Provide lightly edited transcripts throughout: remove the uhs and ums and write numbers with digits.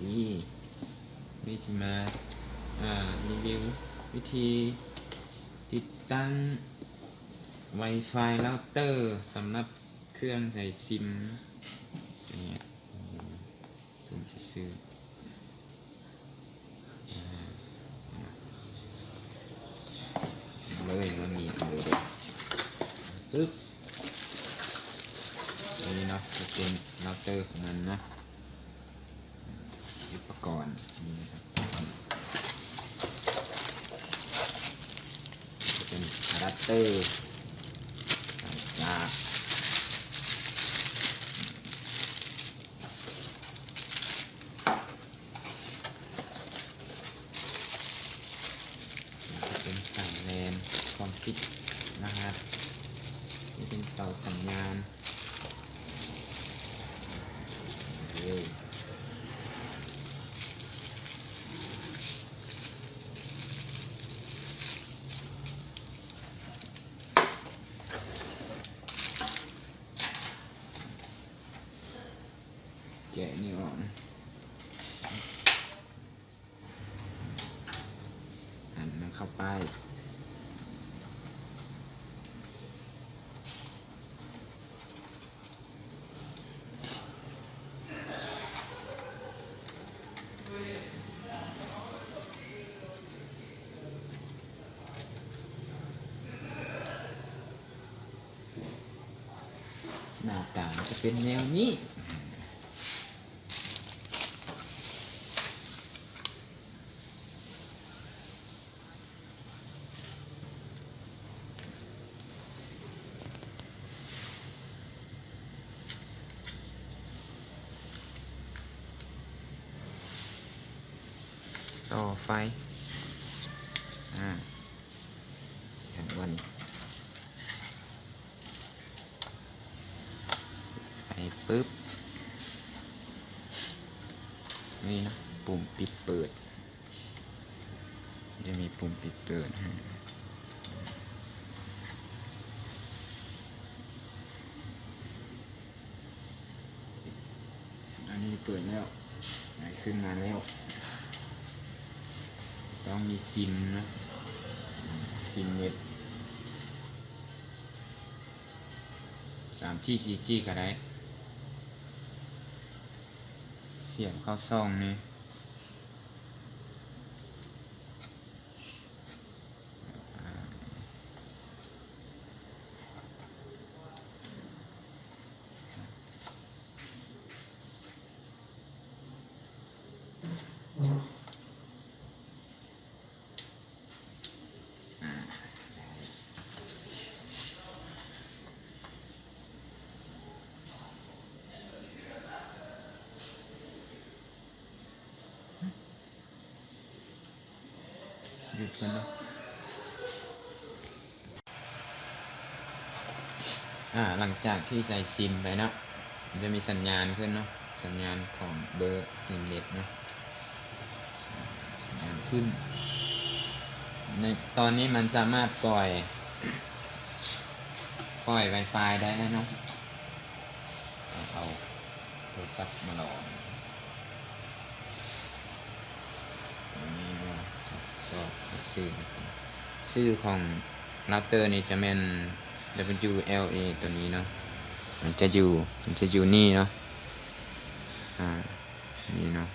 นี่นี่จะมารีวิววิธีติดตั้ง Wi-Fi เราเตอร์สำหรับเครื่องใส่ซิมตัวนี้ซุ่มซื้อเลยมันมีเลยเด็กปึ๊บนี่เนาะจะเป็นเราเตอร์ของมันนะอุปกรณ์นี่นะครับจะเป็นอะแดปเตอร์สายชาร์จจะเป็นสายแลนคอมพิวนะครับนี่เป็นเสาสัญญาณแกะนี่ออกหันมันเข้าไปหน้าตาจะเป็นแนวนี้ต่อไฟอย่างวันไฟปึ๊บนี่นะปุ่มปิดเปิดจะมีปุ่มปิดเปิดอันนี้เปิดแล้วขึ้นมาแล้วต้องมีซิมนะซิมเน็ต3G 4G ก็ได้เสียบเข้าซ่องนี่หยุดกันนะหลังจากที่ใส่ซิมไปเนาะมันจะมีสัญญาณขึ้นเนาะสัญญาณของเบอร์ซิมเน็ตเนาะสัญญาณขึ้นในตอนนี้มันสามารถปล่อย Wi-Fi ได้แล้วเนาะเอาโทรศัพท์มาลองอันนี้ว่าชื่อของเราเตอร์นี่จะเป็น WLA ตัวนี้เนาะมันจะอยู่นี่เนาะนี่เนาะ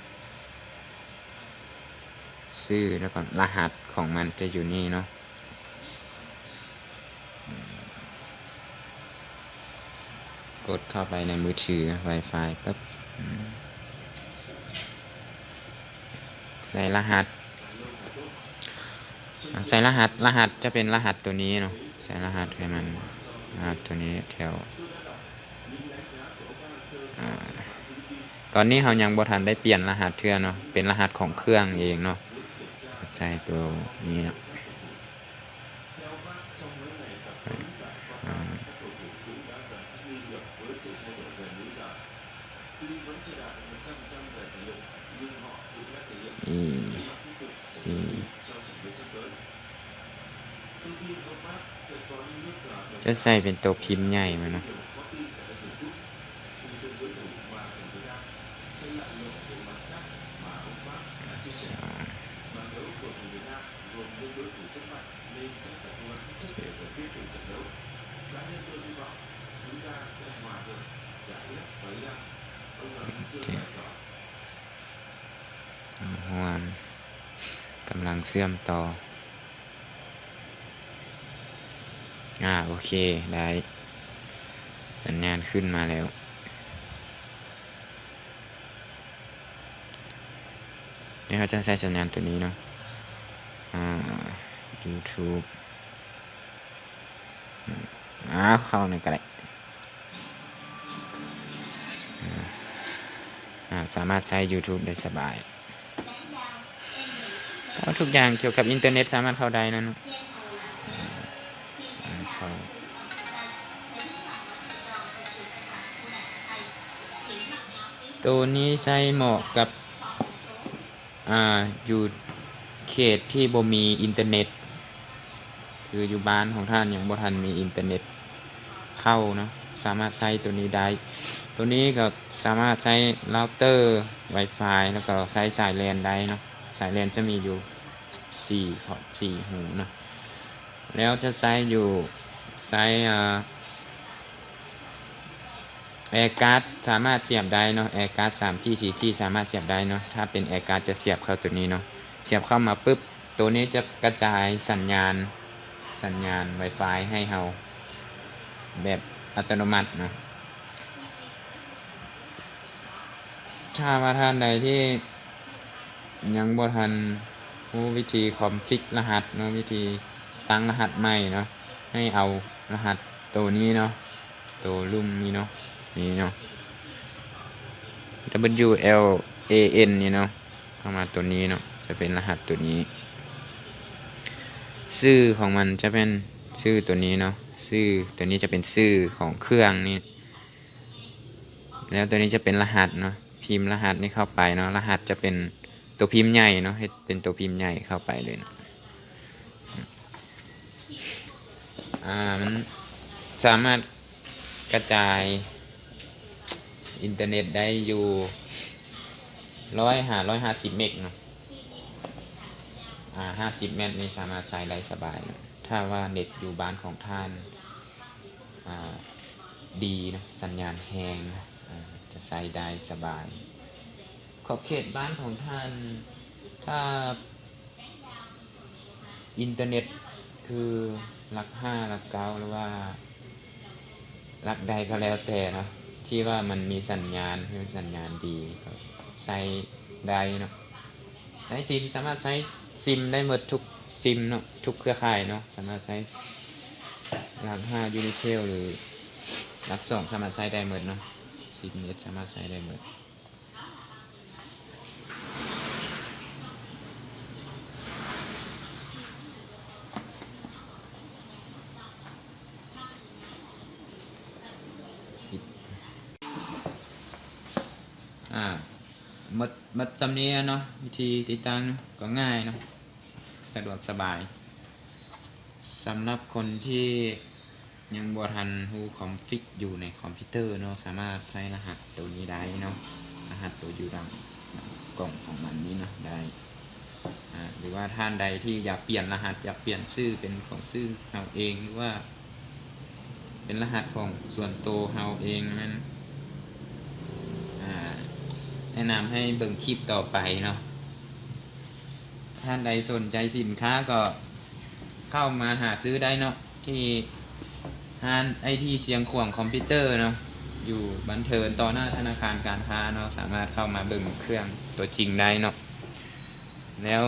ชื่อแล้วก็รหัสของมันจะอยู่นี่เนาะกดเข้าไปในมือถือ Wi-Fi ปั๊บใส่รหัสจะเป็นรหัสตัวนี้เนาะใส่รหัสให้มันรหัสตัวนี้แถวตอนนี้เรายังบ่ทันได้เปลี่ยนรหัสเทื่อเนาะเป็นรหัสของเครื่องเองเนาะใส่ตัวนี้เนาะจะใส่เป็นตัวพิมพ์ใหญ่ไหมเนาะ ฮวนกำลังเชื่อมต่อโอเคได้สัญญาณขึ้นมาแล้วนี่เขาจะใช้สัญญาณตัวนี้เนาะYouTube เข้าในกระไรสามารถใช้ YouTube ได้สบายทุกอย่างเกี่ยวกับอินเทอร์เน็ตสามารถเข้าได้นะตัวนี้ใช้เหมาะกับอยู่เขตที่บ่มีอินเทอร์เน็ตคืออยู่บ้านของท่านยังบ่ทันมีอินเทอร์เน็ตเข้าเนาะสามารถใช้ตัวนี้ได้ตัวนี้ก็สามารถใช้เราเตอร์ Wi-Fi แล้วก็ใช้สายแลนได้เนาะสายแลนจะมีอยู่4พอร์ต4หูเนาะแล้วจะใช้อยู่ใช้แอร์การ์ดสามารถเสียบได้เนาะแอร์การ์ด 3G 4G สามารถเสียบได้เนาะถ้าเป็นแอร์การ์ดจะเสียบเข้าตัวนี้เนาะเสียบเข้ามาปุ๊บตัวนี้จะกระจายสัญญาณ Wi-Fi ให้เราแบบอัตโนมัตินะถ้าว่าท่านใดที่ยังบ่ทันรู้วิธีคอมฟิกรหัสเนาะวิธีตั้งรหัสใหม่เนาะให้เอารหัสตัวนี้เนาะตัวลุ่มนี้เนาะนี่เนาะ WLAN นี่เนาะเข้ามาตัวนี้เนาะจะเป็นรหัสตัวนี้ชื่อของมันจะเป็นชื่อตัวนี้เนาะชื่อตัวนี้จะเป็นชื่อของเครื่องนี่แล้วตัวนี้จะเป็นรหัสเนาะพิมพ์รหัสนี้เข้าไปเนาะรหัสจะเป็นตัวพิมพ์ใหญ่เนาะให้เป็นตัวพิมพ์ใหญ่เข้าไปเลยนะมันสามารถกระจายอินเทอร์เน็ตได้อยู่150 เมกเนาะ50 เมกนี่สามารถใช้ได้สบายนะถ้าว่าเน็ตอยู่บ้านของท่านดีนะสัญญาณแห้งนะจะใช้ได้สบายขอบเขตบ้านของท่านถ้าอินเทอร์เน็ตคือหลัก5หลัก9หรือว่าหลักใดก็แล้วแต่เนาะที่ว่ามันมีสัญญาณคือสัญญาณดีก็ใช้ได้เนาะใช้ซิมสามารถใช้ซิมได้หมดทุกซิมเนาะทุกเครือข่ายเนาะสามารถใช้หลัก5 Unitel หรือหลัก2สามารถใช้ได้หมดเนาะซิมเน็ตสามารถใช้ได้หมดมัดจำนี้เนาะวิธีติดตั้งก็ง่ายเนาะสะดวกสบายสำหรับคนที่ยังบ่ทันรู้คอมฟิกอยู่ในคอมพิวเตอร์เนาะสามารถใช้รหัสตัวนี้ได้เนาะรหัสตัวอยู่ดังกล่องของมันนี้นะได้หรือว่าท่านใดที่อยากเปลี่ยนรหัสอยากเปลี่ยนชื่อเป็นของชื่อเราเองหรือว่าเป็นรหัสของส่วนตัวเราเองนั้นแนะนำให้เบิ่งคลิปต่อไปเนาะท่านใดสนใจสินค้าก็เข้ามาหาซื้อได้เนาะที่ห้างไอทีเสียงขวางคอมพิวเตอร์เนาะอยู่บันเทิงต่อหน้าธนาคารการค้าเนาะสามารถเข้ามาเบิ่งเครื่องตัวจริงได้เนาะแล้ว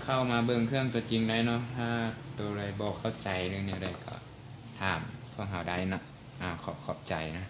เข้ามาเบิ่งเครื่องตัวจริงได้เนาะถ้าตัวใดบอกเข้าใจเรื่องนี้ได้ก็ถามพวกเราได้เนาะขอบใจนะ